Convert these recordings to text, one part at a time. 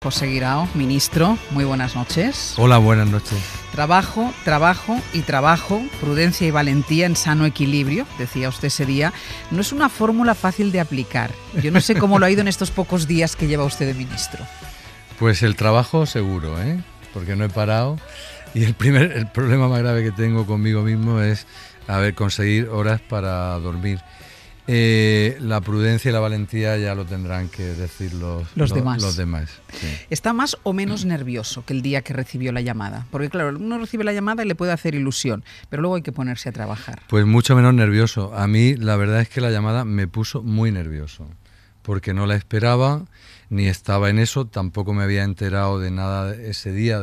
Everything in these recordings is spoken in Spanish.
José Guirao, ministro, muy buenas noches. Hola, buenas noches. Trabajo, trabajo y trabajo, prudencia y valentía en sano equilibrio, decía usted ese día. No es una fórmula fácil de aplicar. Yo no sé cómo lo ha ido en estos pocos días que lleva usted de ministro. Pues el trabajo seguro, porque no he parado. Y el problema más grave que tengo conmigo mismo es conseguir horas para dormir. La prudencia y la valentía ya lo tendrán que decir los demás. Sí. ¿Está más o menos nervioso que el día que recibió la llamada? Porque claro, uno recibe la llamada y le puede hacer ilusión, pero luego hay que ponerse a trabajar. Pues mucho menos nervioso. A mí la verdad es que la llamada me puso muy nervioso, porque no la esperaba, ni estaba en eso, tampoco me había enterado de nada ese día,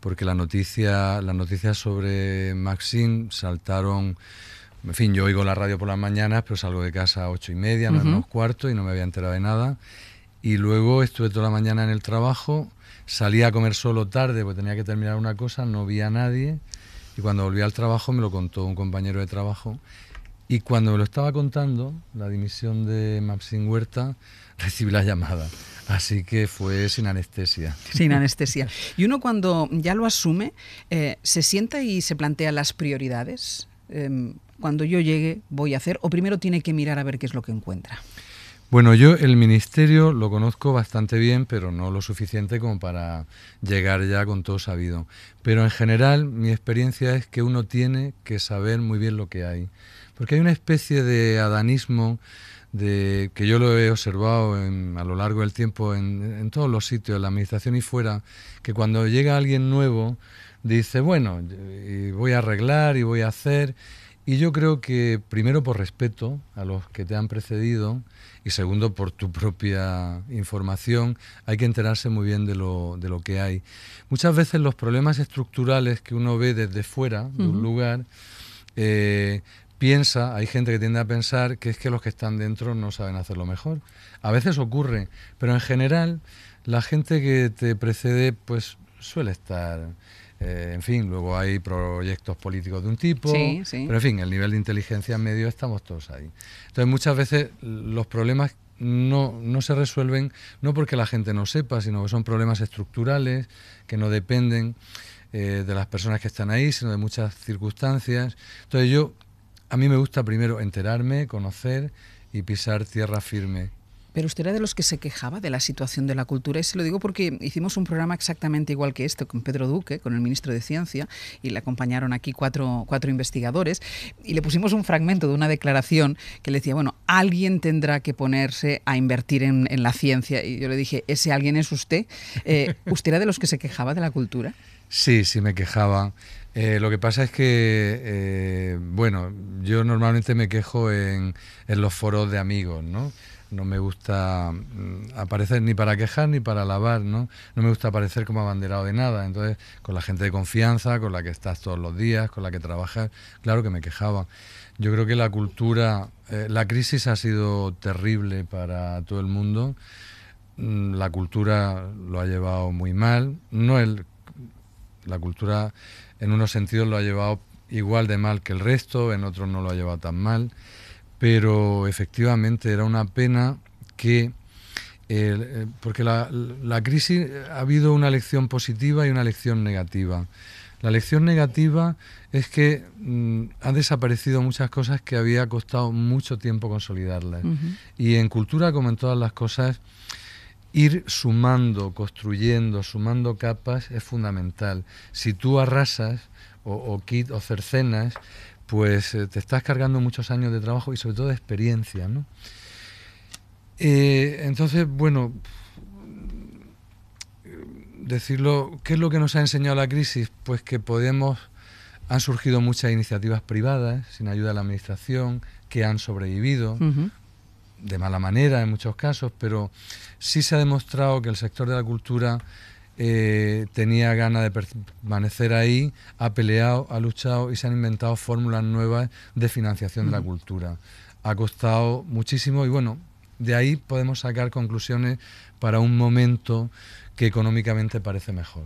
porque las noticias sobre Maxim saltaron. En fin, yo oigo la radio por las mañanas, pero salgo de casa a 8:30, 9:15, y no me había enterado de nada. Y luego estuve toda la mañana en el trabajo, salí a comer solo tarde porque tenía que terminar una cosa, no vi a nadie. Y cuando volví al trabajo me lo contó un compañero de trabajo. Y cuando me lo estaba contando, la dimisión de Maxim Huerta, recibí la llamada. Así que fue sin anestesia. Sin anestesia. Y uno cuando ya lo asume, ¿se sienta y se plantea las prioridades? Cuando yo llegue voy a hacer, o primero tiene que mirar a ver qué es lo que encuentra. Bueno, yo el ministerio lo conozco bastante bien, pero no lo suficiente como para llegar ya con todo sabido. Pero en general mi experiencia es que uno tiene que saber muy bien lo que hay. Porque hay una especie de adanismo que yo lo he observado a lo largo del tiempo en todos los sitios, en la administración y fuera, que cuando llega alguien nuevo dice, bueno, y voy a arreglar y voy a hacer. Y yo creo que primero por respeto a los que te han precedido y segundo por tu propia información hay que enterarse muy bien de lo que hay. Muchas veces los problemas estructurales que uno ve desde fuera de un lugar, hay gente que tiende a pensar que es que los que están dentro no saben hacerlo mejor. A veces ocurre, pero en general la gente que te precede pues suele estar... en fin, luego hay proyectos políticos de un tipo, sí. Pero en fin, el nivel de inteligencia medio estamos todos ahí. Entonces muchas veces los problemas no se resuelven no porque la gente no sepa, sino que son problemas estructurales que no dependen de las personas que están ahí, sino de muchas circunstancias. Entonces a mí me gusta primero enterarme, conocer y pisar tierra firme. Pero usted era de los que se quejaba de la situación de la cultura, y se lo digo porque hicimos un programa exactamente igual que este con Pedro Duque, con el ministro de Ciencia, y le acompañaron aquí cuatro investigadores, y le pusimos un fragmento de una declaración que le decía, bueno, alguien tendrá que ponerse a invertir en la ciencia, y yo le dije, ese alguien es usted. ¿Usted era de los que se quejaba de la cultura? Sí, me quejaba. Lo que pasa es que, yo normalmente me quejo en los foros de amigos, ¿no? No me gusta aparecer ni para quejar ni para alabar, ¿no? No me gusta aparecer como abanderado de nada. Entonces, con la gente de confianza, con la que estás todos los días, con la que trabajas, claro que me quejaba. Yo creo que la cultura, la crisis ha sido terrible para todo el mundo. La cultura lo ha llevado muy mal. La cultura, en unos sentidos, lo ha llevado igual de mal que el resto, en otros no lo ha llevado tan mal. Pero efectivamente era una pena que, porque la crisis ha habido una lección positiva y una lección negativa. La lección negativa es que han desaparecido muchas cosas que había costado mucho tiempo consolidarlas. Y en cultura, como en todas las cosas, ir sumando, construyendo, sumando capas es fundamental. Si tú arrasas o cercenas, pues te estás cargando muchos años de trabajo y sobre todo de experiencia, ¿no? Entonces, bueno, decirlo, ¿qué es lo que nos ha enseñado la crisis? Pues que han surgido muchas iniciativas privadas, sin ayuda de la administración, que han sobrevivido, de mala manera en muchos casos, pero sí se ha demostrado que el sector de la cultura tenía ganas de permanecer ahí, ha peleado, ha luchado y se han inventado fórmulas nuevas de financiación de la cultura. Ha costado muchísimo y bueno, de ahí podemos sacar conclusiones para un momento que económicamente parece mejor.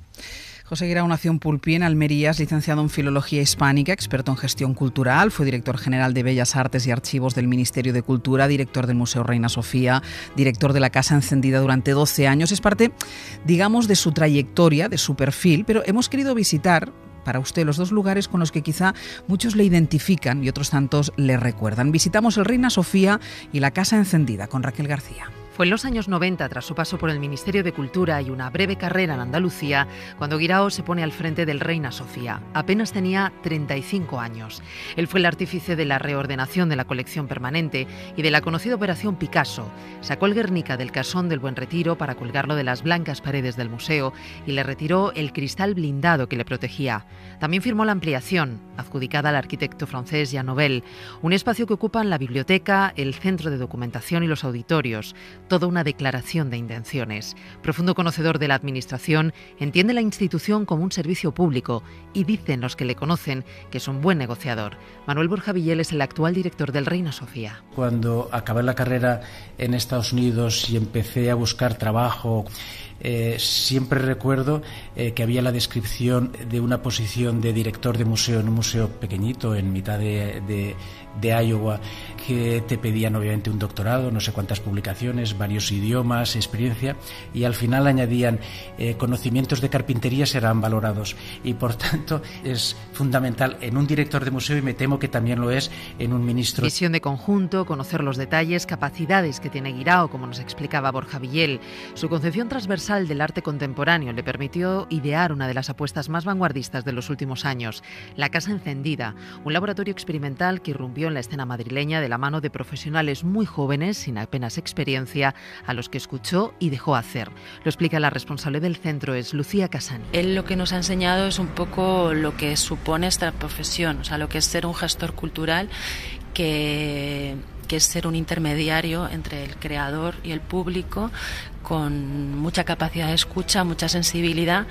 José Guirao nació en Pulpí, en Almería, es licenciado en Filología Hispánica, experto en gestión cultural, fue director general de Bellas Artes y Archivos del Ministerio de Cultura, director del Museo Reina Sofía, director de la Casa Encendida durante 12 años. Es parte, digamos, de su trayectoria, de su perfil, pero hemos querido visitar para usted los dos lugares con los que quizá muchos le identifican y otros tantos le recuerdan. Visitamos el Reina Sofía y la Casa Encendida con Raquel García. Fue en los años 90, tras su paso por el Ministerio de Cultura y una breve carrera en Andalucía, cuando Guirao se pone al frente del Reina Sofía. Apenas tenía 35 años. Él fue el artífice de la reordenación de la colección permanente y de la conocida Operación Picasso. Sacó el Guernica del casón del Buen Retiro para colgarlo de las blancas paredes del museo y le retiró el cristal blindado que le protegía. También firmó la ampliación, adjudicada al arquitecto francés Jean Nouvel, un espacio que ocupan la biblioteca, el centro de documentación y los auditorios. Toda una declaración de intenciones. Profundo conocedor de la administración, entiende la institución como un servicio público y dicen los que le conocen que es un buen negociador. Manuel Borja Villel es el actual director del Reina Sofía. Cuando acabé la carrera en Estados Unidos y empecé a buscar trabajo, siempre recuerdo que había la descripción de una posición de director de museo en un museo pequeñito en mitad de Iowa, que te pedían obviamente un doctorado, no sé cuántas publicaciones, varios idiomas, experiencia, y al final añadían conocimientos de carpintería serán valorados, y por tanto es fundamental en un director de museo, y me temo que también lo es en un ministro. Visión de conjunto, conocer los detalles, capacidades que tiene Guirao, como nos explicaba Borja Villel. Su concepción transversal del arte contemporáneo le permitió idear una de las apuestas más vanguardistas de los últimos años, la Casa Encendida, un laboratorio experimental que irrumpió en la escena madrileña de la mano de profesionales muy jóvenes, sin apenas experiencia, a los que escuchó y dejó hacer. Lo explica la responsable del centro, es Lucía Casani. Él lo que nos ha enseñado es un poco lo que supone esta profesión, o sea, lo que es ser un gestor cultural, que es ser un intermediario entre el creador y el público, con mucha capacidad de escucha, mucha sensibilidad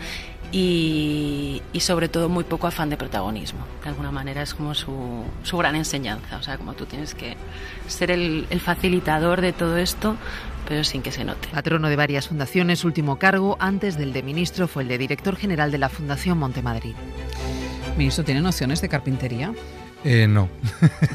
y sobre todo muy poco afán de protagonismo. De alguna manera es como su gran enseñanza, o sea, como tú tienes que ser el facilitador de todo esto, pero sin que se note. Patrono de varias fundaciones, último cargo antes del de ministro fue el de director general de la Fundación Montemadrid. Ministro, ¿tiene nociones de carpintería? No.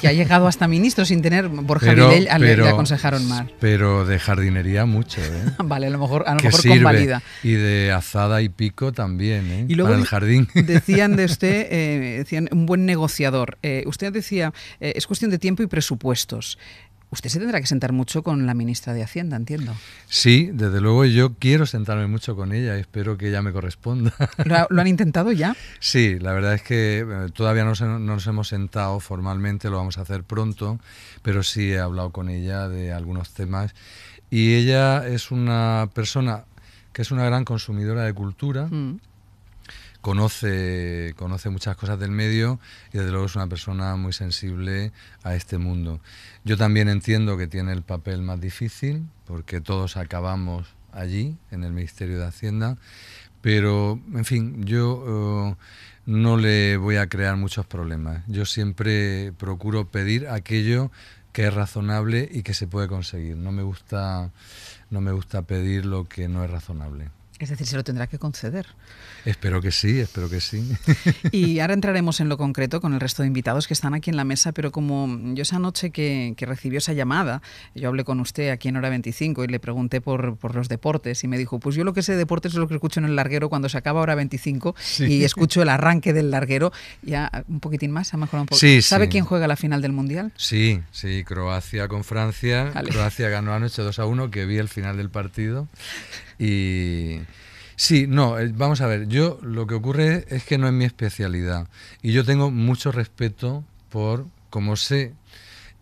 Que ha llegado hasta ministro sin tener. Borja Villel le aconsejaron más. Pero de jardinería mucho, ¿eh? Vale, a lo mejor sirve, convalida. Y de azada y pico también, ¿eh? Y luego para el jardín. Decían de usted, decían un buen negociador. Usted decía, es cuestión de tiempo y presupuestos. Usted se tendrá que sentar mucho con la ministra de Hacienda, entiendo. Sí, desde luego yo quiero sentarme mucho con ella, espero que ella me corresponda. ¿Lo han intentado ya? Sí, la verdad es que todavía no nos hemos sentado formalmente, lo vamos a hacer pronto, pero sí he hablado con ella de algunos temas. Y ella es una persona que es una gran consumidora de cultura, conoce muchas cosas del medio y desde luego es una persona muy sensible a este mundo. Yo también entiendo que tiene el papel más difícil porque todos acabamos allí, en el Ministerio de Hacienda, pero, en fin, yo no le voy a crear muchos problemas. Yo siempre procuro pedir aquello que es razonable y que se puede conseguir. No me gusta pedir lo que no es razonable. Es decir, se lo tendrá que conceder. Espero que sí, espero que sí. Y ahora entraremos en lo concreto con el resto de invitados que están aquí en la mesa, pero como yo esa noche que recibió esa llamada, yo hablé con usted aquí en Hora 25 y le pregunté por los deportes y me dijo, pues yo lo que sé de deportes es lo que escucho en el larguero cuando se acaba Hora 25 y escucho el arranque del larguero. Ya un poquitín más, ha mejorado un poco. Sí, ¿Sabe quién juega la final del Mundial? Sí, Croacia con Francia. Vale. Croacia ganó anoche 2-1, que vi el final del partido. Y sí, no, vamos a ver, yo lo que ocurre es que no es mi especialidad y yo tengo mucho respeto por, como sé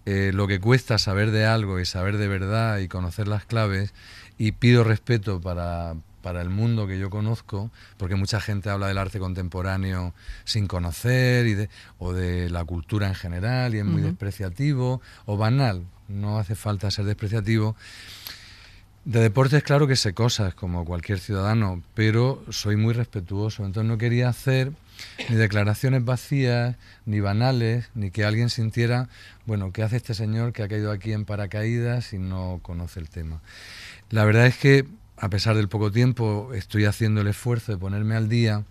lo que cuesta saber de algo y saber de verdad y conocer las claves, y pido respeto para el mundo que yo conozco, porque mucha gente habla del arte contemporáneo sin conocer o de la cultura en general y es muy despreciativo o banal, no hace falta ser despreciativo. De deportes, claro que sé cosas, como cualquier ciudadano, pero soy muy respetuoso. Entonces no quería hacer ni declaraciones vacías, ni banales, ni que alguien sintiera, bueno, ¿qué hace este señor que ha caído aquí en paracaídas y no conoce el tema? La verdad es que a pesar del poco tiempo, estoy haciendo el esfuerzo de ponerme al día,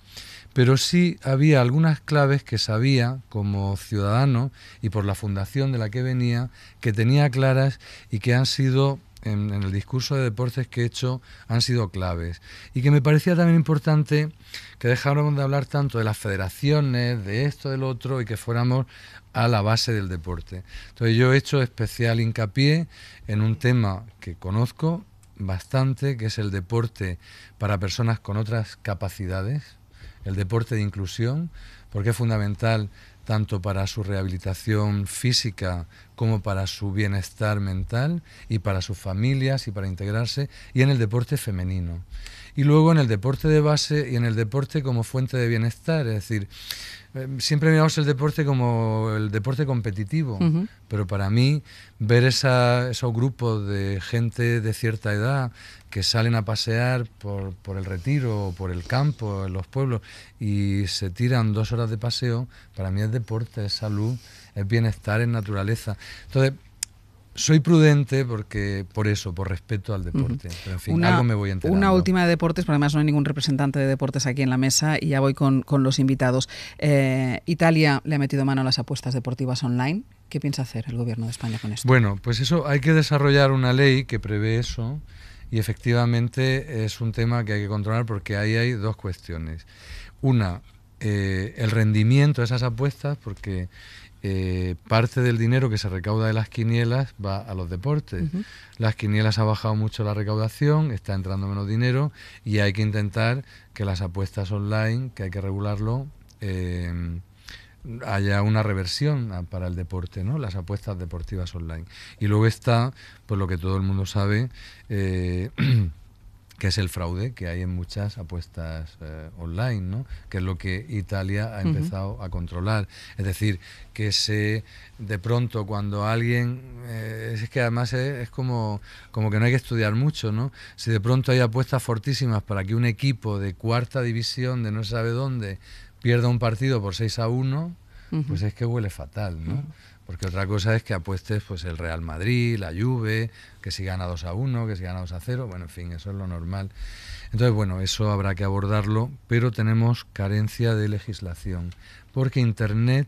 pero sí había algunas claves que sabía como ciudadano y por la fundación de la que venía, que tenía claras y que han sido, en el discurso de deportes que he hecho, han sido claves. Y que me parecía también importante que dejáramos de hablar tanto de las federaciones, de esto, del otro, y que fuéramos a la base del deporte. Entonces yo he hecho especial hincapié en un tema que conozco bastante, que es el deporte para personas con otras capacidades, el deporte de inclusión, porque es fundamental tanto para su rehabilitación física como para su bienestar mental y para sus familias y para integrarse, y en el deporte femenino. Y luego en el deporte de base y en el deporte como fuente de bienestar, es decir, siempre miramos el deporte como el deporte competitivo, pero para mí ver esos grupos de gente de cierta edad que salen a pasear por el retiro o por el campo, en los pueblos, y se tiran 2 horas de paseo, para mí es deporte, es salud, es bienestar, es naturaleza. Entonces, soy prudente porque por eso, por respeto al deporte. Pero en fin, algo me voy enterando. Una última de deportes, porque además no hay ningún representante de deportes aquí en la mesa y ya voy con los invitados. Italia le ha metido mano a las apuestas deportivas online. ¿Qué piensa hacer el gobierno de España con esto? Bueno, pues eso, hay que desarrollar una ley que prevé eso y efectivamente es un tema que hay que controlar porque ahí hay 2 cuestiones. Una, el rendimiento de esas apuestas, porque parte del dinero que se recauda de las quinielas va a los deportes. Las quinielas ha bajado mucho la recaudación, está entrando menos dinero y hay que intentar que las apuestas online, que hay que regularlo, haya una reversión para el deporte, ¿no? Las apuestas deportivas online. Y luego está, pues lo que todo el mundo sabe, que es el fraude que hay en muchas apuestas online, ¿no? Que es lo que Italia ha empezado a controlar. Es decir, que de pronto cuando alguien, es que además es como que no hay que estudiar mucho, ¿no? Si de pronto hay apuestas fortísimas para que un equipo de 4ª división de no se sabe dónde pierda un partido por 6-1, pues es que huele fatal, ¿no? Porque otra cosa es que apuestes pues el Real Madrid, la Juve, que si gana 2-1, que si gana 2-0, bueno, en fin, eso es lo normal. Entonces, bueno, eso habrá que abordarlo, pero tenemos carencia de legislación, porque Internet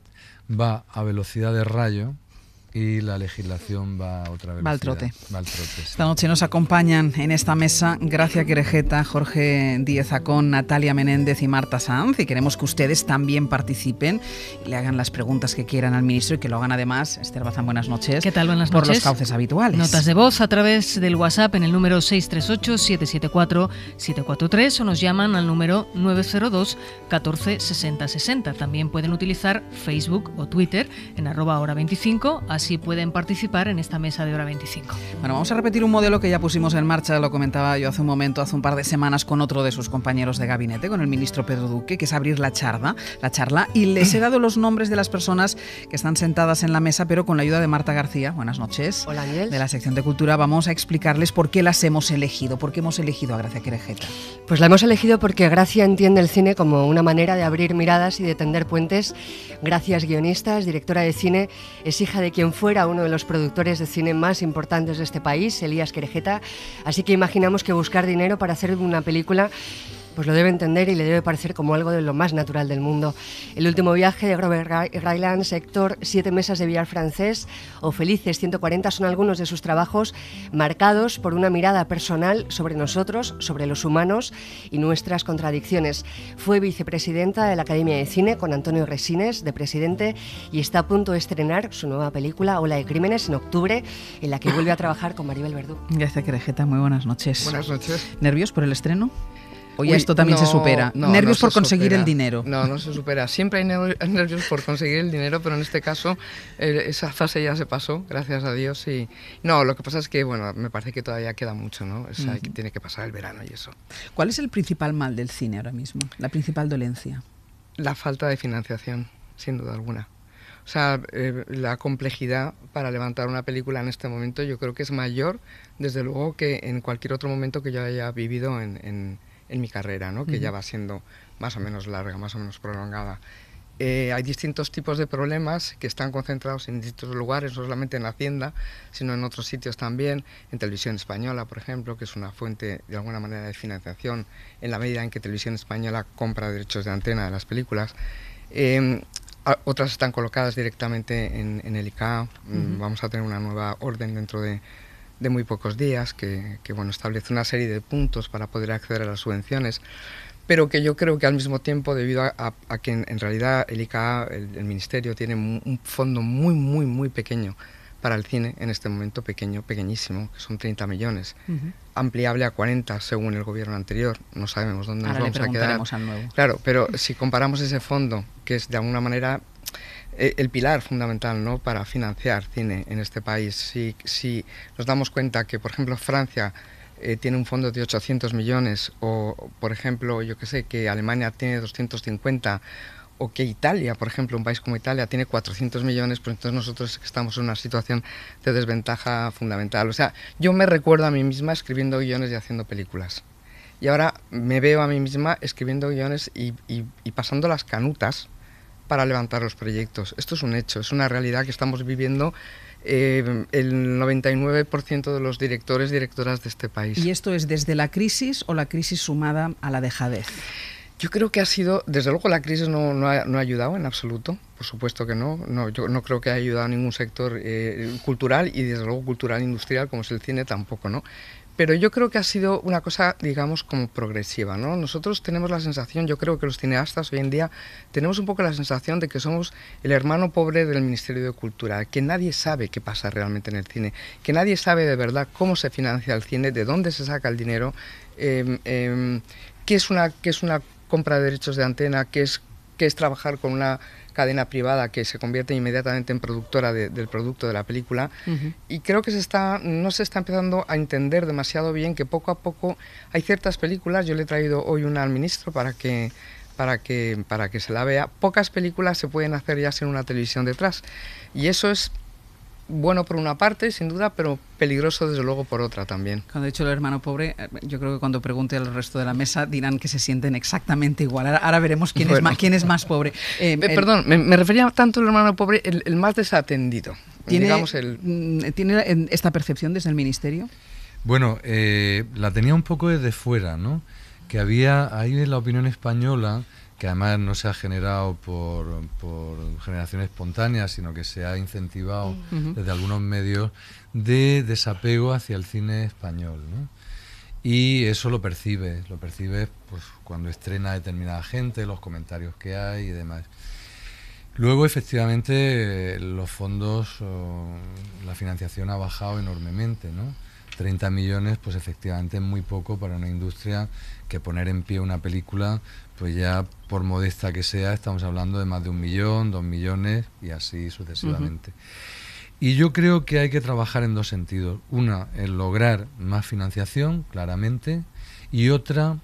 va a velocidad de rayo y la legislación va a otra velocidad. Va al trote. Va al trote, sí. Esta noche nos acompañan en esta mesa Gracia Querejeta, Jorge Díez Zacón, Natalia Menéndez y Marta Sanz, y queremos que ustedes también participen y le hagan las preguntas que quieran al ministro y que lo hagan además, Esther Bazán, buenas noches. ¿Qué tal? Buenas por noches. Los cauces habituales. Notas de voz a través del WhatsApp en el número 638-774-743 o nos llaman al número 902 14 60 60. También pueden utilizar Facebook o Twitter en @hora25, así pueden participar en esta mesa de Hora 25. Bueno, vamos a repetir un modelo que ya pusimos en marcha, lo comentaba yo hace un par de semanas con otro de sus compañeros de gabinete, con el ministro Pedro Duque, que es abrir la charla, y les he dado los nombres de las personas que están sentadas en la mesa, pero con la ayuda de Marta García. Buenas noches. Hola, Aniel. De la sección de Cultura vamos a explicarles por qué las hemos elegido, por qué hemos elegido a Gracia Querejeta. Pues la hemos elegido porque Gracia entiende el cine como una manera de abrir miradas y de tender puentes. Gracia es guionista, es directora de cine, es hija de quien fuera uno de los productores de cine más importantes de este país, Elías Querejeta, así que imaginamos que buscar dinero para hacer una película pues lo debe entender y le debe parecer como algo de lo más natural del mundo. El último viaje de Robert Rylance, Héctor, 7 mesas de billar francés o Felices 140 son algunos de sus trabajos marcados por una mirada personal sobre nosotros, sobre los humanos y nuestras contradicciones. Fue vicepresidenta de la Academia de Cine con Antonio Resines de presidente y está a punto de estrenar su nueva película Ola de Crímenes en octubre, en la que vuelve a trabajar con Maribel Verdú. Gracia Querejeta, muy buenas noches. Buenas noches. ¿Nervios por el estreno? ¿O ya esto también se supera? ¿Nervios por conseguir el dinero? No se supera. Siempre hay nervios por conseguir el dinero, pero en este caso esa fase ya se pasó, gracias a Dios. Y no, lo que pasa es que, bueno, me parece que todavía queda mucho, ¿no? O sea, que tiene que pasar el verano y eso. ¿Cuál es el principal mal del cine ahora mismo? ¿La principal dolencia? La falta de financiación, sin duda alguna. O sea, la complejidad para levantar una película en este momento yo creo que es mayor, desde luego, que en cualquier otro momento que yo haya vivido en mi carrera, ¿no? Que ya va siendo más o menos larga, más o menos prolongada. hay distintos tipos de problemas que están concentrados en distintos lugares, no solamente en Hacienda, sino en otros sitios también, en Televisión Española, por ejemplo, que es una fuente de alguna manera de financiación, en la medida en que Televisión Española compra derechos de antena de las películas. Otras están colocadas directamente en el ICA. Vamos a tener una nueva orden dentro de muy pocos días que bueno, establece una serie de puntos para poder acceder a las subvenciones, pero que yo creo que al mismo tiempo, debido a que en realidad el ICA, el Ministerio, tiene un fondo muy pequeño para el cine en este momento, pequeñísimo, que son 30 millones, ampliable a 40 según el gobierno anterior, no sabemos dónde nos vamos a quedar. Al nuevo. Claro, pero si comparamos ese fondo, que es de alguna manera el pilar fundamental, ¿no?, para financiar cine en este país, si nos damos cuenta que, por ejemplo, Francia tiene un fondo de 800 millones, o, por ejemplo, yo que sé, que Alemania tiene 250, o que Italia, por ejemplo, un país como Italia, tiene 400 millones, pues entonces nosotros estamos en una situación de desventaja fundamental. O sea, yo me recuerdo a mí misma escribiendo guiones y haciendo películas. Y ahora me veo a mí misma escribiendo guiones y pasando las canutas para levantar los proyectos. Esto es un hecho, es una realidad que estamos viviendo el 99% de los directores y directoras de este país. ¿Y esto es desde la crisis o la crisis sumada a la dejadez? Yo creo que ha sido, desde luego la crisis no ha ayudado en absoluto, por supuesto que no, yo no creo que haya ayudado a ningún sector cultural, y desde luego cultural industrial como es el cine tampoco, ¿no? Pero yo creo que ha sido una cosa, digamos, como progresiva, ¿no? Nosotros tenemos la sensación, yo creo que los cineastas hoy en día tenemos un poco la sensación de que somos el hermano pobre del Ministerio de Cultura, que nadie sabe qué pasa realmente en el cine, que nadie sabe de verdad cómo se financia el cine, de dónde se saca el dinero, qué es una compra de derechos de antena, qué es trabajar con una cadena privada que se convierte inmediatamente en productora del producto de la película. Y creo que no se está empezando a entender demasiado bien que poco a poco hay ciertas películas, yo le he traído hoy una al ministro para que se la vea, pocas películas se pueden hacer ya sin una televisión detrás, y eso es bueno por una parte, sin duda, pero peligroso desde luego por otra también. Cuando he dicho el hermano pobre, yo creo que cuando pregunte al resto de la mesa dirán que se sienten exactamente igual. Ahora veremos quién es más pobre. Perdón, me refería tanto al hermano pobre, el más desatendido. ¿Tiene esta percepción desde el Ministerio? Bueno, la tenía un poco desde fuera, ¿no? Que había ahí en la opinión española, que además no se ha generado por generación espontánea, sino que se ha incentivado desde algunos medios, de desapego hacia el cine español, ¿no? Y eso lo percibes pues cuando estrena determinada gente, los comentarios que hay y demás. Luego, efectivamente, los fondos, la financiación ha bajado enormemente, ¿no? 30 millones, pues efectivamente es muy poco para una industria, que poner en pie una película, pues ya por modesta que sea, estamos hablando de más de 1 millón, 2 millones y así sucesivamente. Y yo creo que hay que trabajar en dos sentidos. Una, en lograr más financiación, claramente, y otra,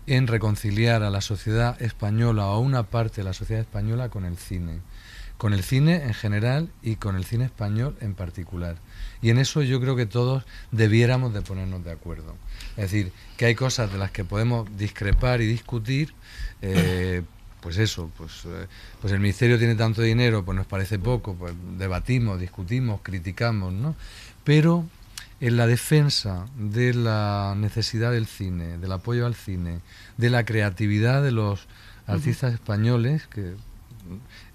en reconciliar a la sociedad española, o a una parte de la sociedad española, con el cine en general y con el cine español en particular. Y en eso yo creo que todos debiéramos de ponernos de acuerdo. Es decir, que hay cosas de las que podemos discrepar y discutir, pues el Ministerio tiene tanto dinero, pues nos parece poco, pues debatimos, discutimos, criticamos, ¿no? Pero en la defensa de la necesidad del cine, del apoyo al cine, de la creatividad de los artistas españoles, que,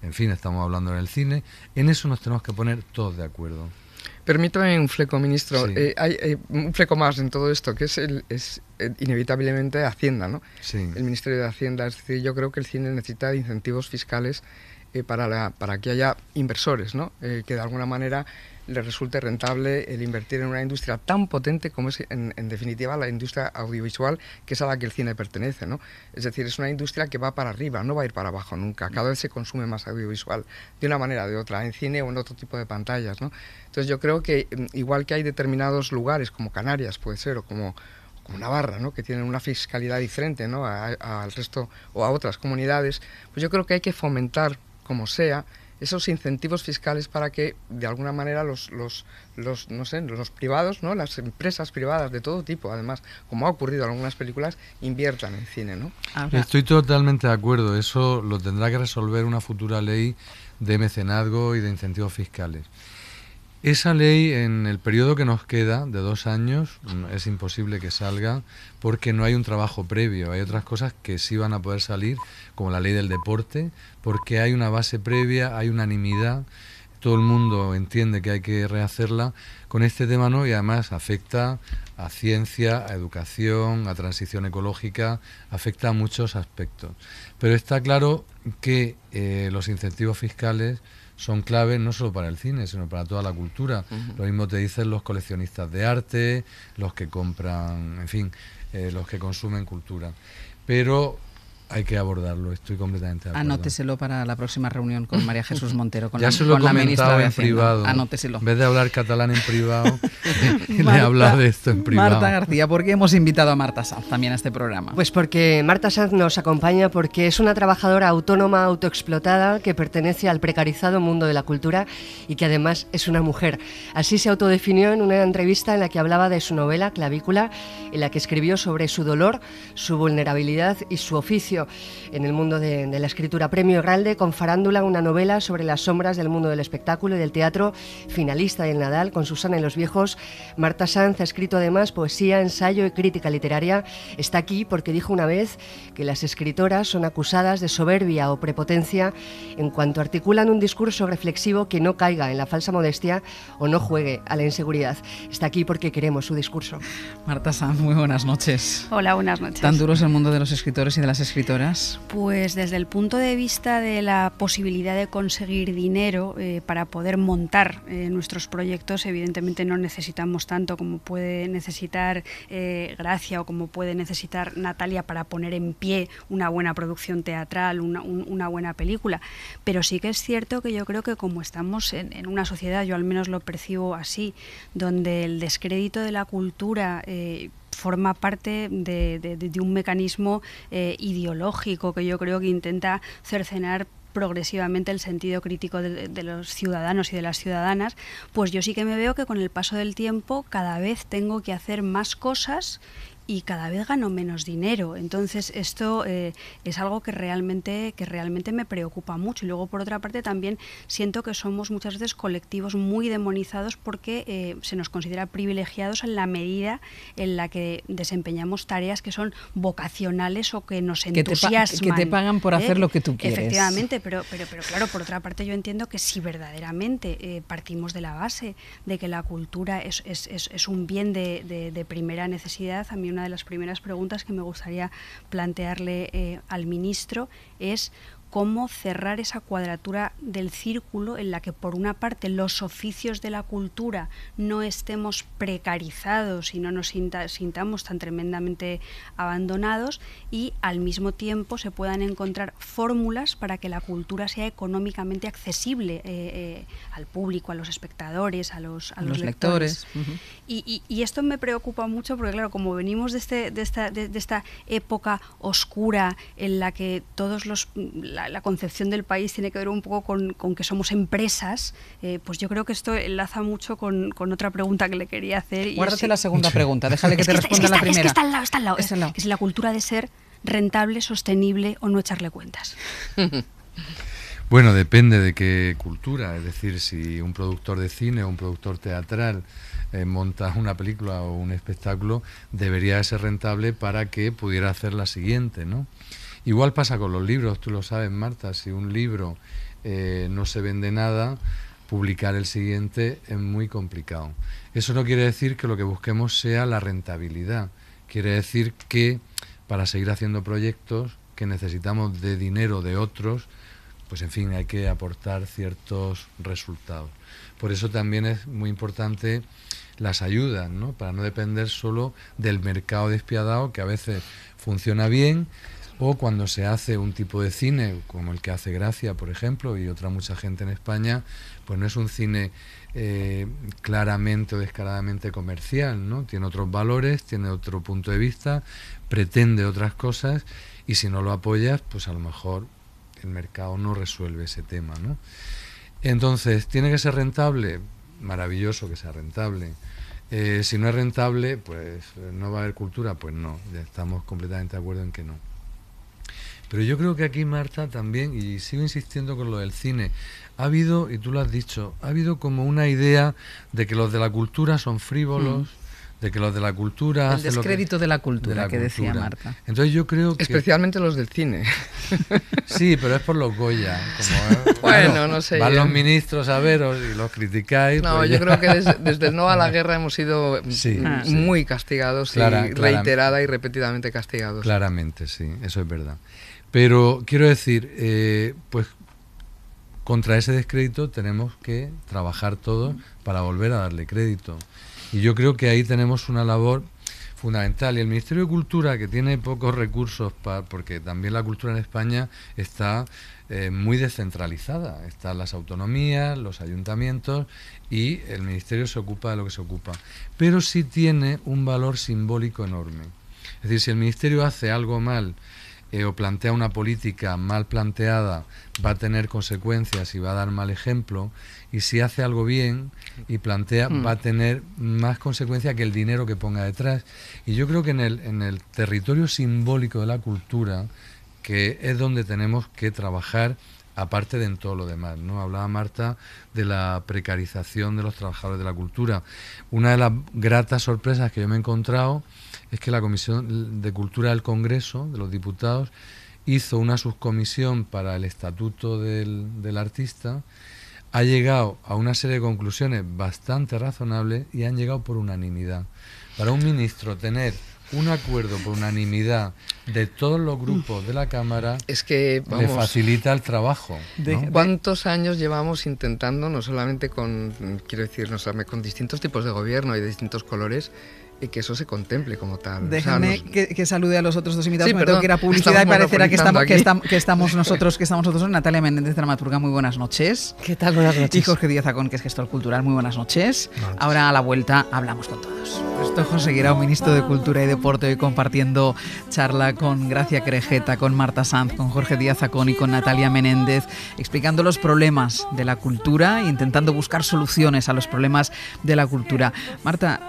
en fin, estamos hablando del cine, en eso nos tenemos que poner todos de acuerdo. Permítame un fleco, ministro. Sí. Hay un fleco más en todo esto, que es inevitablemente Hacienda, ¿no? Sí. El Ministerio de Hacienda. Es decir, yo creo que el cine necesita de incentivos fiscales para que haya inversores, ¿no? Que de alguna manera les resulte rentable el invertir en una industria tan potente como es, en definitiva, la industria audiovisual, que es a la que el cine pertenece, ¿no? Es decir, es una industria que va para arriba, no va a ir para abajo nunca. Cada vez se consume más audiovisual, de una manera o de otra, en cine o en otro tipo de pantallas, ¿no? Entonces yo creo que, igual que hay determinados lugares, como Canarias puede ser, o como Navarra, ¿no?, que tienen una fiscalidad diferente, ¿no?, al resto o a otras comunidades, pues yo creo que hay que fomentar, como sea, esos incentivos fiscales para que de alguna manera los privados, ¿no? Las empresas privadas de todo tipo, además, como ha ocurrido en algunas películas, inviertan en cine, ¿no? Estoy totalmente de acuerdo. Eso lo tendrá que resolver una futura ley de mecenazgo y de incentivos fiscales. Esa ley, en el periodo que nos queda, de 2 años, es imposible que salga porque no hay un trabajo previo. Hay otras cosas que sí van a poder salir, como la ley del deporte, porque hay una base previa, hay unanimidad, todo el mundo entiende que hay que rehacerla con este tema, ¿no? Y además afecta a ciencia, a educación, a transición ecológica, afecta a muchos aspectos. Pero está claro que los incentivos fiscales son claves no solo para el cine, sino para toda la cultura. Lo mismo te dicen los coleccionistas de arte, los que compran, en fin, los que consumen cultura. Pero hay que abordarlo, estoy completamente de acuerdo. Anóteselo para la próxima reunión con María Jesús Montero, con ya la, se lo con he la ministra de en Hacienda. privado. Anóteselo. En vez de hablar catalán en privado, le he hablado de esto en privado. Marta García, ¿por qué hemos invitado a Marta Sanz también a este programa? Pues porque Marta Sanz nos acompaña porque es una trabajadora autónoma autoexplotada que pertenece al precarizado mundo de la cultura y que además es una mujer. Así se autodefinió en una entrevista en la que hablaba de su novela Clavícula, en la que escribió sobre su dolor, su vulnerabilidad y su oficio en el mundo de la escritura. Premio Herralde con Farándula, una novela sobre las sombras del mundo del espectáculo y del teatro, finalista del Nadal con Susana y los viejos. Marta Sanz ha escrito además poesía, ensayo y crítica literaria. Está aquí porque dijo una vez que las escritoras son acusadas de soberbia o prepotencia en cuanto articulan un discurso reflexivo que no caiga en la falsa modestia o no juegue a la inseguridad. Está aquí porque queremos su discurso. Marta Sanz, muy buenas noches. Hola, buenas noches. ¿Tan duro es el mundo de los escritores y de las escritoras? Pues desde el punto de vista de la posibilidad de conseguir dinero para poder montar nuestros proyectos, evidentemente no necesitamos tanto como puede necesitar Gracia o como puede necesitar Natalia para poner en pie una buena producción teatral, una buena película. Pero sí que es cierto que yo creo que como estamos en una sociedad, yo al menos lo percibo así, donde el descrédito de la cultura forma parte de un mecanismo ideológico que yo creo que intenta cercenar progresivamente el sentido crítico de los ciudadanos y de las ciudadanas, pues yo sí que me veo que con el paso del tiempo cada vez tengo que hacer más cosas y cada vez gano menos dinero. Entonces esto es algo que realmente me preocupa mucho. Y luego, por otra parte, también siento que somos muchas veces colectivos muy demonizados porque se nos considera privilegiados en la medida en la que desempeñamos tareas que son vocacionales o que nos entusiasman. Que te pagan por hacer lo que tú quieres. Efectivamente, pero claro, por otra parte yo entiendo que si verdaderamente partimos de la base de que la cultura es un bien de primera necesidad, a mí una de las primeras preguntas que me gustaría plantearle al ministro es cómo cerrar esa cuadratura del círculo en la que, por una parte, los oficios de la cultura no estemos precarizados y no nos sintamos tan tremendamente abandonados, y al mismo tiempo se puedan encontrar fórmulas para que la cultura sea económicamente accesible al público, a los espectadores, a los lectores. Uh-huh. Y esto me preocupa mucho porque, claro, como venimos de esta época oscura en la que todos la concepción del país tiene que ver un poco con que somos empresas, pues yo creo que esto enlaza mucho con otra pregunta que le quería hacer. Guárdate la segunda pregunta, déjale que te responda la primera. Es que está al lado. Que si la cultura ha de ser rentable, sostenible o no echarle cuentas. Bueno, depende de qué cultura, es decir, si un productor de cine o un productor teatral monta una película o un espectáculo, debería ser rentable para que pudiera hacer la siguiente, ¿no? Igual pasa con los libros, tú lo sabes, Marta, si un libro no se vende nada, publicar el siguiente es muy complicado. Eso no quiere decir que lo que busquemos sea la rentabilidad, quiere decir que para seguir haciendo proyectos que necesitamos de dinero de otros, pues en fin, hay que aportar ciertos resultados. Por eso también es muy importante las ayudas, ¿no? Para no depender solo del mercado despiadado, que a veces funciona bien, o cuando se hace un tipo de cine, como el que hace Gracia, por ejemplo, y otra mucha gente en España, pues no es un cine claramente o descaradamente comercial, ¿no? Tiene otros valores, tiene otro punto de vista, pretende otras cosas, y si no lo apoyas, pues a lo mejor el mercado no resuelve ese tema, ¿no? Entonces, ¿tiene que ser rentable? Maravilloso que sea rentable. Si no es rentable, pues no va a haber cultura, pues no, ya estamos completamente de acuerdo en que no. Pero yo creo que aquí, Marta, también, y sigo insistiendo con lo del cine, ha habido, y tú lo has dicho, ha habido como una idea de que los de la cultura son frívolos, de que los de la cultura... El descrédito de la cultura, que decía Marta. Entonces yo creo que... Especialmente los del cine. Sí, pero es por los Goya. Bueno, no sé. Van los ministros a veros y los criticáis. No, pues yo creo que desde el no a la guerra hemos sido muy castigados, y reiterada y repetidamente castigados. Claramente, sí, eso es verdad. Pero quiero decir, pues contra ese descrédito tenemos que trabajar todos para volver a darle crédito. Y yo creo que ahí tenemos una labor fundamental. Y el Ministerio de Cultura, que tiene pocos recursos, porque también la cultura en España está muy descentralizada. Están las autonomías, los ayuntamientos, y el Ministerio se ocupa de lo que se ocupa. Pero sí tiene un valor simbólico enorme. Es decir, si el Ministerio hace algo mal, o plantea una política mal planteada, va a tener consecuencias y va a dar mal ejemplo, y si hace algo bien y plantea, va a tener más consecuencias que el dinero que ponga detrás. Y yo creo que en el territorio simbólico de la cultura, que es donde tenemos que trabajar, aparte de en todo lo demás, ¿no? Hablaba Marta de la precarización de los trabajadores de la cultura. Una de las gratas sorpresas que yo me he encontrado es que la Comisión de Cultura del Congreso, de los diputados, hizo una subcomisión para el estatuto del artista, ha llegado a una serie de conclusiones bastante razonables y han llegado por unanimidad. Para un ministro tener un acuerdo por unanimidad de todos los grupos de la Cámara es que, le facilita el trabajo, ¿no? ¿Cuántos años llevamos intentando, no solamente con distintos tipos de gobierno y de distintos colores, y que eso se contemple como tal? Déjame que salude a los otros dos invitados. Me tengo que ir a publicidad y parecerá que estamos nosotros Natalia Menéndez, dramaturga, muy buenas noches. ¿Qué tal? Buenas noches. Y Jorge Díaz Zacón, que es gestor cultural, muy buenas noches. Ahora a la vuelta hablamos con todos. Esto es José Guirao, ministro de Cultura y Deporte, hoy compartiendo charla con Gracia Querejeta, con Marta Sanz, con Jorge Díaz Zacón y con Natalia Menéndez, explicando los problemas de la cultura e intentando buscar soluciones a los problemas de la cultura. Marta,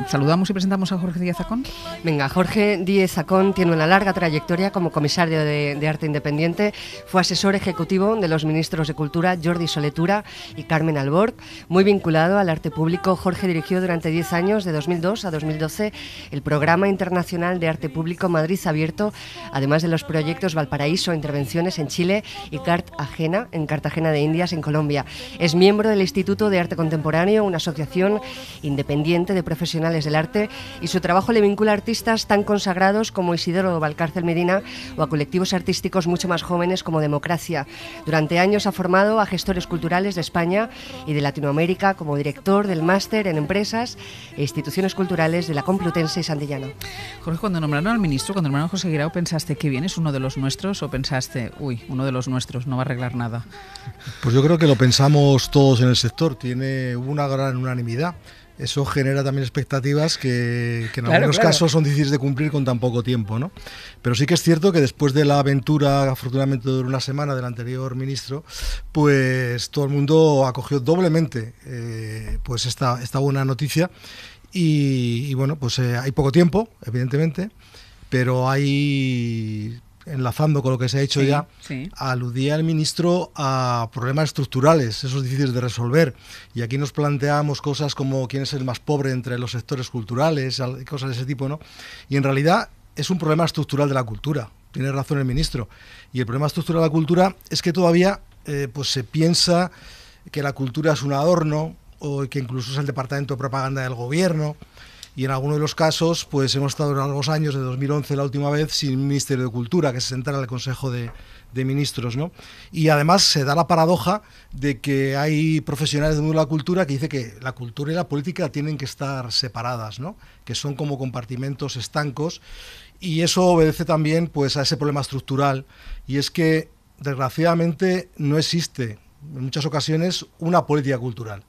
¿saludamos y presentamos a Jorge Díaz Zacón? Venga, Jorge Díaz Zacón tiene una larga trayectoria como comisario de arte independiente. Fue asesor ejecutivo de los ministros de Cultura Jordi Soletura y Carmen Alborg. Muy vinculado al arte público, Jorge dirigió durante 10 años, de 2002 a 2012, el Programa Internacional de Arte Público Madrid Abierto, además de los proyectos Valparaíso, Intervenciones en Chile, y Cartagena, en Cartagena de Indias, en Colombia. Es miembro del Instituto de Arte Contemporáneo, una asociación independiente de profesionales del arte, y su trabajo le vincula a artistas tan consagrados como Isidoro Valcárcel Medina o a colectivos artísticos mucho más jóvenes como Democracia. Durante años ha formado a gestores culturales de España y de Latinoamérica como director del máster en empresas e instituciones culturales de la Complutense y Santillana. Jorge, cuando nombraron al ministro, cuando nombraron a José Guirao, ¿pensaste que bien es uno de los nuestros o pensaste, uno de los nuestros no va a arreglar nada? Pues yo creo que lo pensamos todos en el sector, hubo una gran unanimidad. Eso genera también expectativas que en algunos casos son difíciles de cumplir con tan poco tiempo, ¿no? Pero sí que es cierto que después de la aventura, afortunadamente duró una semana, del anterior ministro, pues todo el mundo acogió doblemente pues esta buena noticia. Y bueno, pues hay poco tiempo, evidentemente, pero hay... enlazando con lo que se ha hecho aludía el ministro a problemas estructurales, esos difíciles de resolver. Y aquí nos planteamos cosas como quién es el más pobre entre los sectores culturales, cosas de ese tipo, ¿no? Y en realidad es un problema estructural de la cultura. Tiene razón el ministro. Y el problema estructural de la cultura es que todavía pues se piensa que la cultura es un adorno, o que incluso es el departamento de propaganda del gobierno. Y en algunos de los casos, pues hemos estado en largos años, de 2011 la última vez, sin Ministerio de Cultura, que se sentara en el Consejo de Ministros, ¿no? Y además se da la paradoja de que hay profesionales del mundo de la cultura que dicen que la cultura y la política tienen que estar separadas, ¿no? Que son como compartimentos estancos, y eso obedece también pues a ese problema estructural, y es que desgraciadamente no existe en muchas ocasiones una política cultural.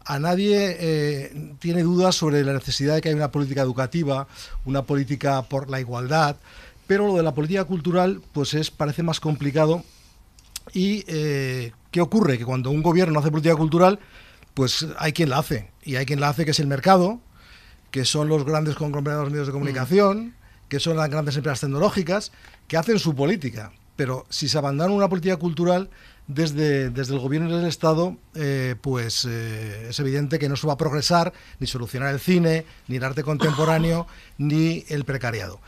A nadie tiene dudas sobre la necesidad de que haya una política educativa, una política por la igualdad, pero lo de la política cultural pues parece más complicado, Y ¿qué ocurre? Que cuando un gobierno hace política cultural, pues hay quien la hace. Y hay quien la hace, que es el mercado, que son los grandes conglomerados de medios de comunicación, que son las grandes empresas tecnológicas, que hacen su política. Pero si se abandona una política cultural desde el gobierno y desde el Estado, es evidente que no se va a progresar ni solucionar el cine, ni el arte contemporáneo, ni el precariado.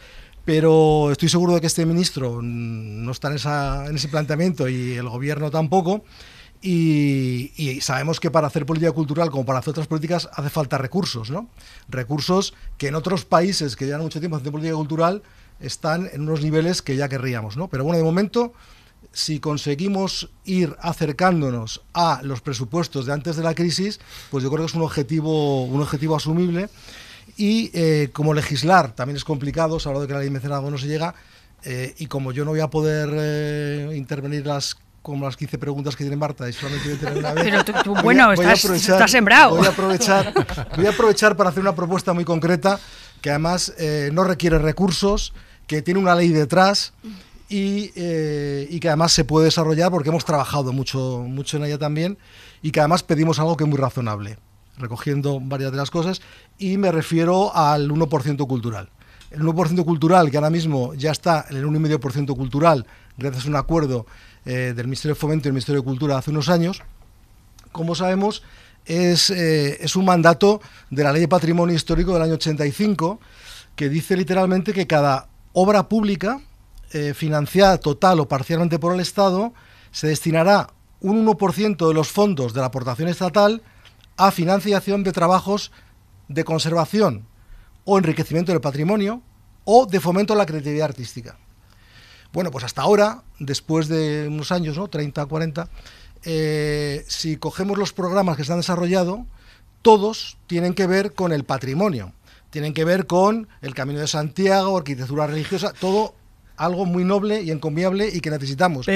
Pero estoy seguro de que este ministro no está en ese planteamiento y el gobierno tampoco. Y sabemos que para hacer política cultural, como para hacer otras políticas, hace falta recursos, ¿no? Recursos que en otros países que llevan mucho tiempo haciendo política cultural están en unos niveles que ya querríamos, ¿no? Pero bueno, de momento, si conseguimos ir acercándonos a los presupuestos de antes de la crisis, pues yo creo que es un objetivo asumible. Y como legislar también es complicado, se ha hablado de que la ley de mecenazgo no se llega, y como yo no voy a poder intervenir como las 15 preguntas que tiene Marta y solamente voy a tener una vez. Pero tú bueno, estás sembrado. Voy a aprovechar para hacer una propuesta muy concreta que además no requiere recursos, que tiene una ley detrás y que además se puede desarrollar porque hemos trabajado mucho en ella también, y que además pedimos algo que es muy razonable, recogiendo varias de las cosas, y me refiero al 1% cultural. El 1% cultural, que ahora mismo ya está en el 1,5% cultural, gracias a un acuerdo del Ministerio de Fomento y del Ministerio de Cultura hace unos años, como sabemos, es un mandato de la Ley de Patrimonio Histórico del año 85, que dice literalmente que cada obra pública financiada total o parcialmente por el Estado se destinará un 1% de los fondos de la aportación estatal a financiación de trabajos de conservación o enriquecimiento del patrimonio o de fomento a la creatividad artística. Bueno, pues hasta ahora, después de unos años, ¿no? 30, 40, si cogemos los programas que se han desarrollado, todos tienen que ver con el patrimonio, tienen que ver con el Camino de Santiago, arquitectura religiosa, todo algo muy noble y encomiable y que necesitamos.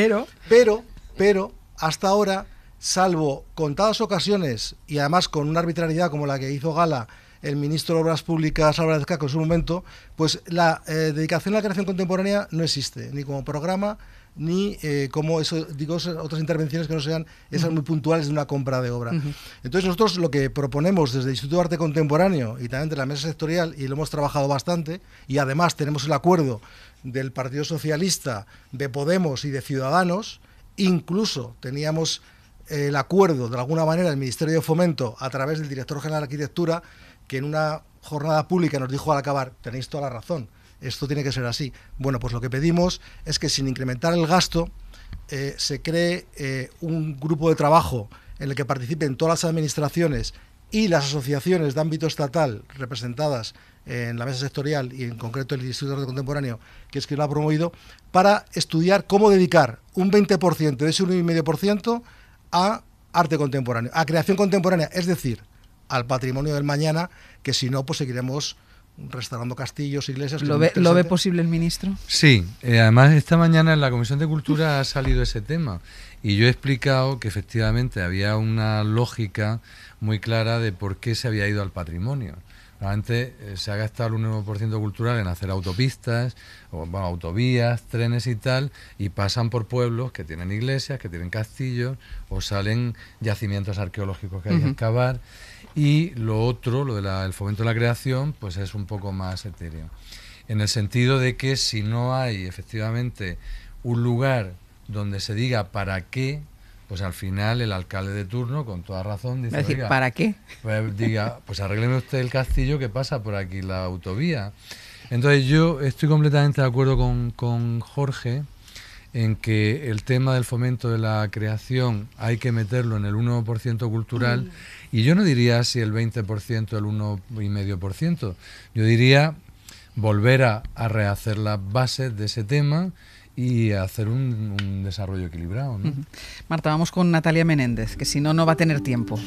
Pero hasta ahora, salvo contadas ocasiones y además con una arbitrariedad como la que hizo gala el ministro de Obras Públicas, Álvarez Cascos, en su momento, pues la dedicación a la creación contemporánea no existe, ni como programa, ni como eso, digo, otras intervenciones que no sean esas muy puntuales de una compra de obra. Entonces nosotros lo que proponemos desde el Instituto de Arte Contemporáneo y también de la mesa sectorial, y lo hemos trabajado bastante, y además tenemos el acuerdo del Partido Socialista, de Podemos y de Ciudadanos, incluso teníamos el acuerdo de alguna manera del Ministerio de Fomento a través del Director General de Arquitectura, que en una jornada pública nos dijo al acabar: tenéis toda la razón, esto tiene que ser así. Bueno, pues lo que pedimos es que sin incrementar el gasto se cree un grupo de trabajo en el que participen todas las administraciones y las asociaciones de ámbito estatal representadas en la mesa sectorial y en concreto el Instituto de Arte Contemporáneo, que es quien lo ha promovido, para estudiar cómo dedicar un 20% de ese 1,5% a arte contemporáneo, a creación contemporánea, es decir, al patrimonio del mañana, que si no, pues seguiremos restaurando castillos, iglesias. ¿Lo ve posible el ministro? Sí, además esta mañana en la Comisión de Cultura ha salido ese tema y yo he explicado que efectivamente había una lógica muy clara de por qué se había ido al patrimonio. Realmente se ha gastado el 1% cultural en hacer autopistas, o, bueno, autovías, trenes y tal, y pasan por pueblos que tienen iglesias, que tienen castillos, o salen yacimientos arqueológicos que hay que excavar. Y lo otro, lo del fomento de la creación, pues es un poco más etéreo. En el sentido de que si no hay efectivamente un lugar donde se diga para qué, pues al final el alcalde de turno, con toda razón, dice: es decir, ¿para qué? Pues diga, pues arrégleme usted el castillo que pasa por aquí, la autovía. Entonces yo estoy completamente de acuerdo con Jorge en que el tema del fomento de la creación hay que meterlo en el 1% cultural, y yo no diría si el 20% o el 1,5%, yo diría volver a rehacer las bases de ese tema y hacer un desarrollo equilibrado, ¿no? Marta, vamos con Natalia Menéndez, que si no, no va a tener tiempo.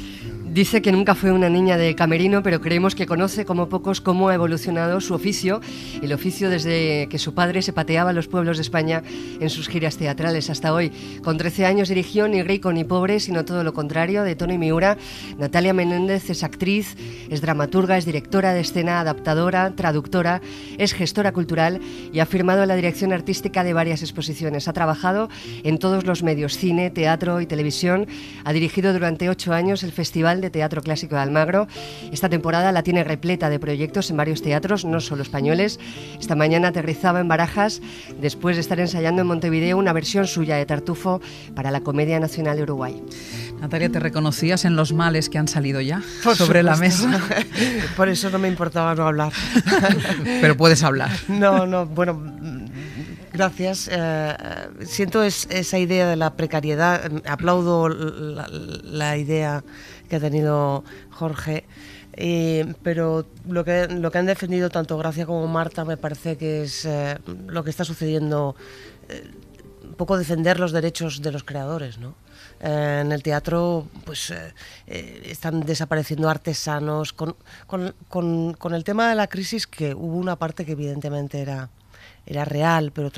Dice que nunca fue una niña de camerino, pero creemos que conoce como pocos cómo ha evolucionado su oficio, el oficio desde que su padre se pateaba los pueblos de España en sus giras teatrales hasta hoy. Con 13 años dirigió Ni rico ni pobre, sino todo lo contrario, de Tono y Miura. Natalia Menéndez es actriz, es dramaturga, es directora de escena, adaptadora, traductora, es gestora cultural y ha firmado la dirección artística de varias varias exposiciones. Ha trabajado en todos los medios, cine, teatro y televisión. Ha dirigido durante 8 años el Festival de Teatro Clásico de Almagro. Esta temporada la tiene repleta de proyectos en varios teatros, no solo españoles. Esta mañana aterrizaba en Barajas después de estar ensayando en Montevideo una versión suya de Tartufo para la Comedia Nacional de Uruguay. Natalia, ¿te reconocías en los males que han salido ya sobre la mesa? Por eso no me importaba no hablar. Pero puedes hablar. No, bueno, gracias. Siento esa idea de la precariedad. Aplaudo la idea que ha tenido Jorge. Pero lo que han defendido tanto Gracia como Marta me parece que es lo que está sucediendo, un poco defender los derechos de los creadores, ¿no? En el teatro pues están desapareciendo artesanos con el tema de la crisis, que hubo una parte que evidentemente era real, pero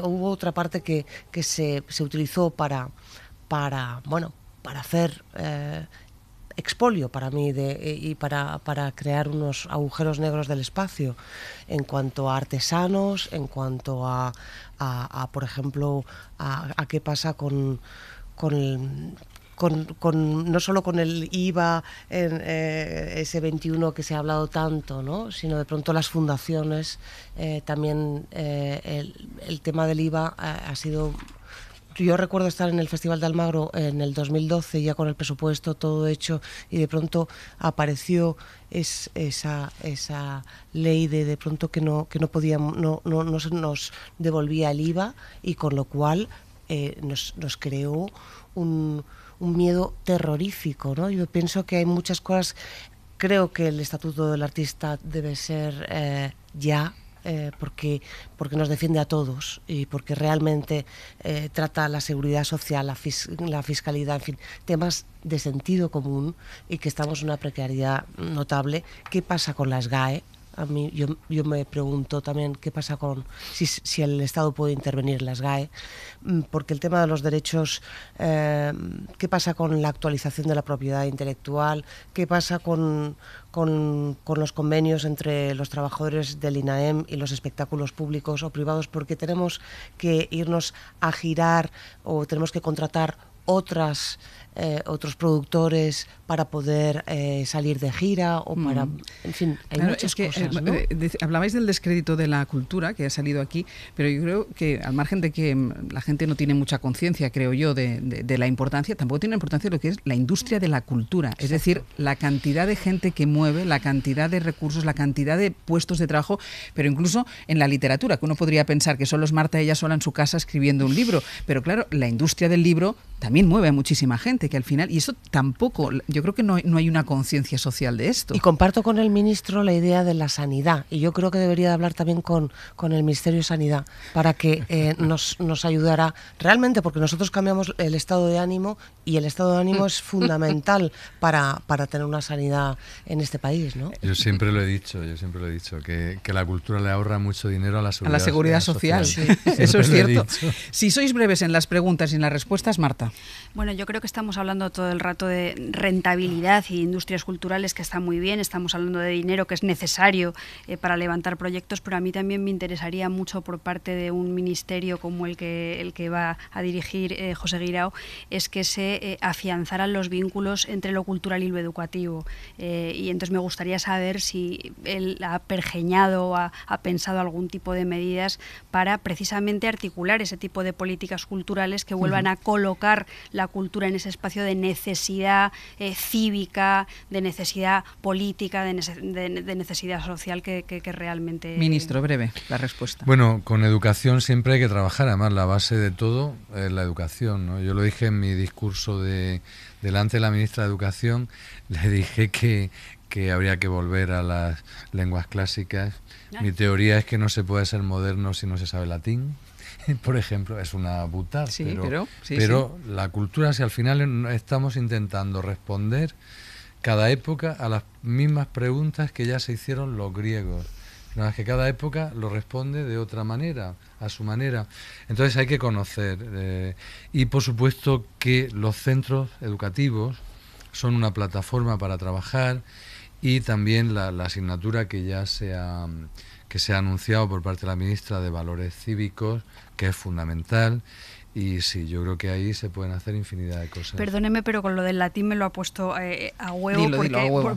hubo otra parte que se utilizó para hacer expolio para mí y para crear unos agujeros negros del espacio en cuanto a artesanos, en cuanto a por ejemplo a qué pasa con no solo con el IVA en ese 21 que se ha hablado tanto, ¿no? Sino de pronto las fundaciones, también el tema del IVA ha sido... Yo recuerdo estar en el Festival de Almagro en el 2012, ya con el presupuesto todo hecho, y de pronto apareció esa ley de pronto que no podíamos, no se nos devolvía el IVA, y con lo cual nos creó un miedo terrorífico, ¿no? Yo pienso que hay muchas cosas. Creo que el Estatuto del Artista debe ser porque nos defiende a todos y porque realmente trata la seguridad social, la fiscalidad, en fin, temas de sentido común, y que estamos en una precariedad notable. ¿Qué pasa con las GAE? A mí, yo me pregunto también qué pasa con si el Estado puede intervenir en las GAE, porque el tema de los derechos, qué pasa con la actualización de la propiedad intelectual, qué pasa con los convenios entre los trabajadores del INAEM y los espectáculos públicos o privados, porque tenemos que irnos a girar o tenemos que contratar otros productores para poder salir de gira o para... En fin, hay muchas cosas, ¿no? Hablabais del descrédito de la cultura que ha salido aquí, pero yo creo que, al margen de que la gente no tiene mucha conciencia, creo yo, de la importancia, tampoco tiene importancia lo que es la industria de la cultura. Es decir, la cantidad de gente que mueve, la cantidad de recursos, la cantidad de puestos de trabajo, pero incluso en la literatura, que uno podría pensar que solo es Marta ella sola en su casa escribiendo un libro, pero claro, la industria del libro también mueve a muchísima gente, que al final, y eso tampoco, yo creo que no hay una conciencia social de esto. Y comparto con el ministro la idea de la sanidad, y yo creo que debería de hablar también con el Ministerio de Sanidad para que nos ayudara realmente, porque nosotros cambiamos el estado de ánimo, y el estado de ánimo es fundamental para tener una sanidad en este país, ¿no? Yo siempre lo he dicho, que la cultura le ahorra mucho dinero a la seguridad social. Sí. Eso es cierto. Si sois breves en las preguntas y en las respuestas, Marta. Bueno, yo creo que estamos hablando todo el rato de rentabilidad y industrias culturales, que está muy bien. Estamos hablando de dinero que es necesario para levantar proyectos, pero a mí también me interesaría mucho, por parte de un ministerio como el que va a dirigir José Guirao, es que se afianzaran los vínculos entre lo cultural y lo educativo. Y entonces me gustaría saber si él ha pergeñado o ha pensado algún tipo de medidas para precisamente articular ese tipo de políticas culturales que vuelvan a colocar la cultura en ese espacio de necesidad cívica, de necesidad política, de necesidad social que realmente... Ministro, breve la respuesta. Bueno, con educación siempre hay que trabajar, además la base de todo es la educación, ¿no? Yo lo dije en mi discurso delante de la ministra de Educación, le dije que habría que volver a las lenguas clásicas. Mi teoría es que no se puede ser moderno si no se sabe latín. Por ejemplo, es una butada, sí, pero la cultura, si al final estamos intentando responder cada época a las mismas preguntas que ya se hicieron los griegos, nada más que cada época lo responde de otra manera, a su manera. Entonces hay que conocer, y por supuesto que los centros educativos son una plataforma para trabajar, y también la asignatura que ya se ha que se ha anunciado por parte de la ministra de Valores Cívicos, que es fundamental. Y sí, yo creo que ahí se pueden hacer infinidad de cosas. Perdóneme, pero con lo del latín me lo ha puesto a huevo, Dilo, a huevo.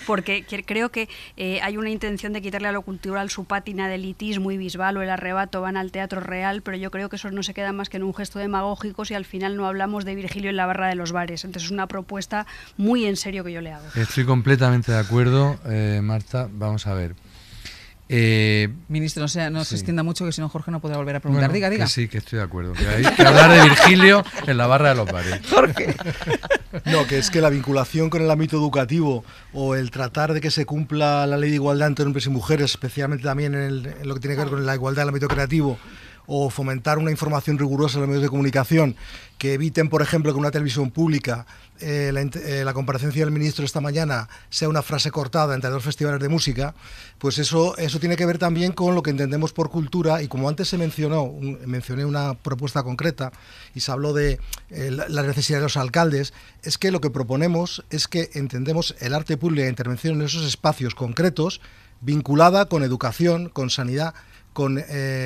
porque creo que hay una intención de quitarle a lo cultural su pátina de elitismo y Bisbal o El Arrebato van al Teatro Real, pero yo creo que eso no se queda más que en un gesto demagógico si al final no hablamos de Virgilio en la barra de los bares. Entonces es una propuesta muy en serio que yo le hago. Estoy completamente de acuerdo, Marta. Vamos a ver. Ministro, no se extienda mucho, que si no Jorge no podrá volver a preguntar. Bueno, diga. Que sí, que estoy de acuerdo. Que hay que hablar de Virgilio en la barra de los bares. Jorge. No, que es que la vinculación con el ámbito educativo o el tratar de que se cumpla la ley de igualdad entre hombres y mujeres, especialmente también en lo que tiene que ver con la igualdad en el ámbito creativo, o fomentar una información rigurosa en los medios de comunicación, que eviten, por ejemplo, que una televisión pública, la comparecencia del ministro esta mañana sea una frase cortada entre dos festivales de música, pues eso tiene que ver también con lo que entendemos por cultura, y como antes mencioné una propuesta concreta y se habló de la necesidad de los alcaldes, es que lo que proponemos es que entendemos el arte público y la intervención en esos espacios concretos vinculada con educación, con sanidad, con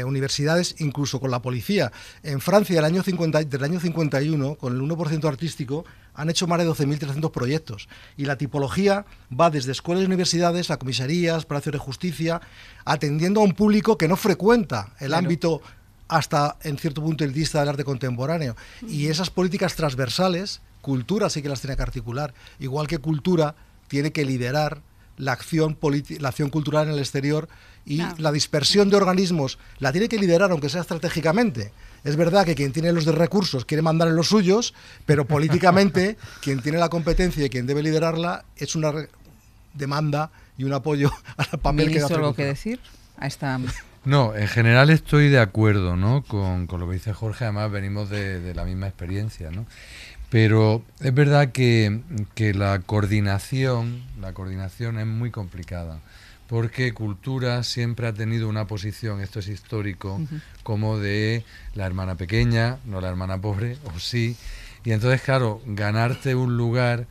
universidades, incluso con la policía. En Francia, del año 51, con el 1% artístico, han hecho más de 12.300 proyectos. Y la tipología va desde escuelas y universidades a comisarías, palacios de justicia, atendiendo a un público que no frecuenta el ámbito hasta, en cierto punto, elitista del arte contemporáneo. Y esas políticas transversales, cultura sí que las tiene que articular, igual que cultura tiene que liderar la acción cultural en el exterior, y la dispersión de organismos la tiene que liderar, aunque sea estratégicamente. Es verdad que quien tiene los recursos quiere mandar en los suyos, pero políticamente quien tiene la competencia y quien debe liderarla es una demanda y un apoyo al papel que da. ¿Ministro, algo que decir a esta...? No, en general estoy de acuerdo, ¿no?, con lo que dice Jorge. Además venimos de la misma experiencia, ¿no? Pero es verdad que la coordinación es muy complicada, porque cultura siempre ha tenido una posición, esto es histórico, como de la hermana pequeña, no la hermana pobre, o sí. Y entonces, claro, ganarte un lugar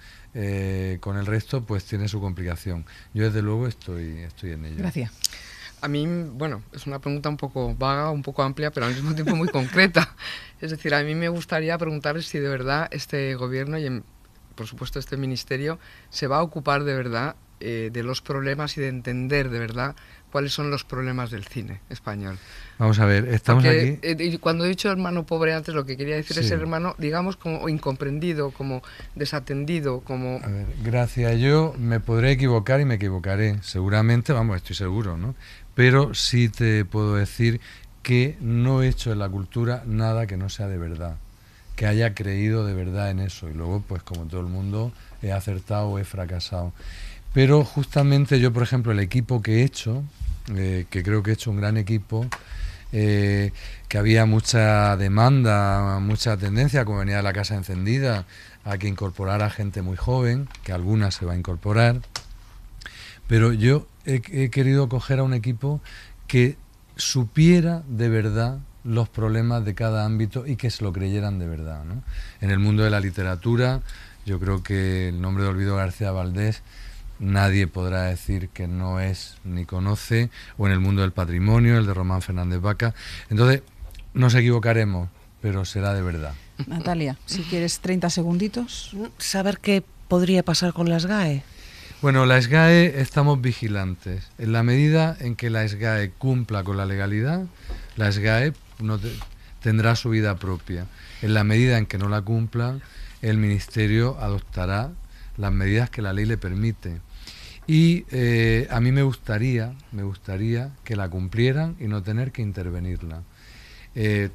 con el resto, pues tiene su complicación. Yo, desde luego, estoy en ello. Gracias. A mí, bueno, es una pregunta un poco vaga, un poco amplia, pero al mismo tiempo muy concreta. Es decir, a mí me gustaría preguntarles si de verdad este gobierno y, por supuesto, este ministerio se va a ocupar de verdad de los problemas y de entender de verdad cuáles son los problemas del cine español. Vamos a ver, estamos aquí... Y cuando he dicho hermano pobre antes, lo que quería decir es el hermano, digamos, como incomprendido, como desatendido, como... A ver, gracias. Yo me podré equivocar y me equivocaré, seguramente, vamos, estoy seguro, ¿no? Pero sí te puedo decir que no he hecho en la cultura nada que no sea de verdad, que haya creído de verdad en eso, y luego, pues como todo el mundo, he acertado o he fracasado. Pero justamente yo, por ejemplo, el equipo que he hecho, que creo que he hecho un gran equipo, que había mucha demanda, mucha tendencia, como venía de la Casa Encendida, a que incorporara gente muy joven, que alguna se va a incorporar, pero yo he querido coger a un equipo que supiera de verdad los problemas de cada ámbito y que se lo creyeran de verdad, ¿no? En el mundo de la literatura, yo creo que el nombre de Olvido García Valdés nadie podrá decir que no es ni conoce, o en el mundo del patrimonio, el de Román Fernández Vaca. Entonces, nos equivocaremos, pero será de verdad. Natalia, si quieres 30 segunditos. ¿Saber qué podría pasar con la SGAE? Bueno, la SGAE estamos vigilantes. En la medida en que la SGAE cumpla con la legalidad, la SGAE tendrá su vida propia. En la medida en que no la cumpla, el Ministerio adoptará las medidas que la ley le permite. Y a mí me gustaría que la cumplieran y no tener que intervenirla,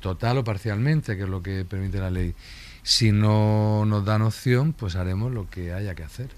total o parcialmente, que es lo que permite la ley. Si no nos dan opción, pues haremos lo que haya que hacer.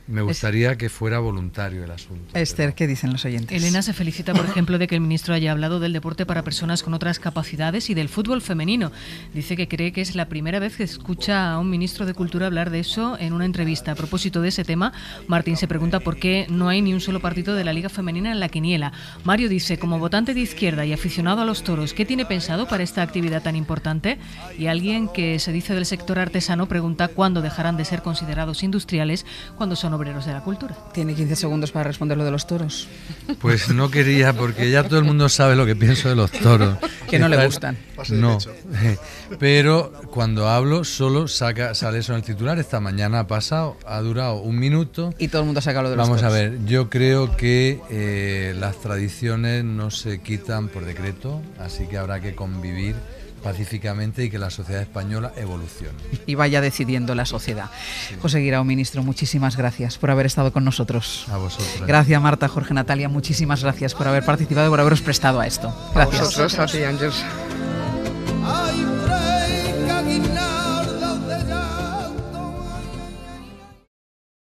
Me gustaría que fuera voluntario el asunto. Esther, ¿qué dicen los oyentes? Elena se felicita, por ejemplo, de que el ministro haya hablado del deporte para personas con otras capacidades y del fútbol femenino. Dice que cree que es la primera vez que escucha a un ministro de Cultura hablar de eso en una entrevista. A propósito de ese tema, Martín se pregunta por qué no hay ni un solo partido de la Liga Femenina en la quiniela. Mario dice, como votante de izquierda y aficionado a los toros, ¿qué tiene pensado para esta actividad tan importante? Y alguien que se dice del sector artesano pregunta cuándo dejarán de ser considerados industriales cuando son obras obreros de la cultura. Tiene 15 segundos para responder lo de los toros. Pues no quería, porque ya todo el mundo sabe lo que pienso de los toros. Que no le gustan. No, pero cuando hablo solo sale eso en el titular. Esta mañana ha durado 1 minuto. Y todo el mundo ha sacado lo de los toros. Vamos a ver, yo creo que las tradiciones no se quitan por decreto, así que habrá que convivir pacíficamente y que la sociedad española evolucione. Y vaya decidiendo la sociedad. Sí. José Guirao, ministro, muchísimas gracias por haber estado con nosotros. A vosotros. Gracias, Marta, Jorge, Natalia, muchísimas gracias por haber participado y por haberos prestado a esto. Gracias. A vosotros, a ti, Ángels.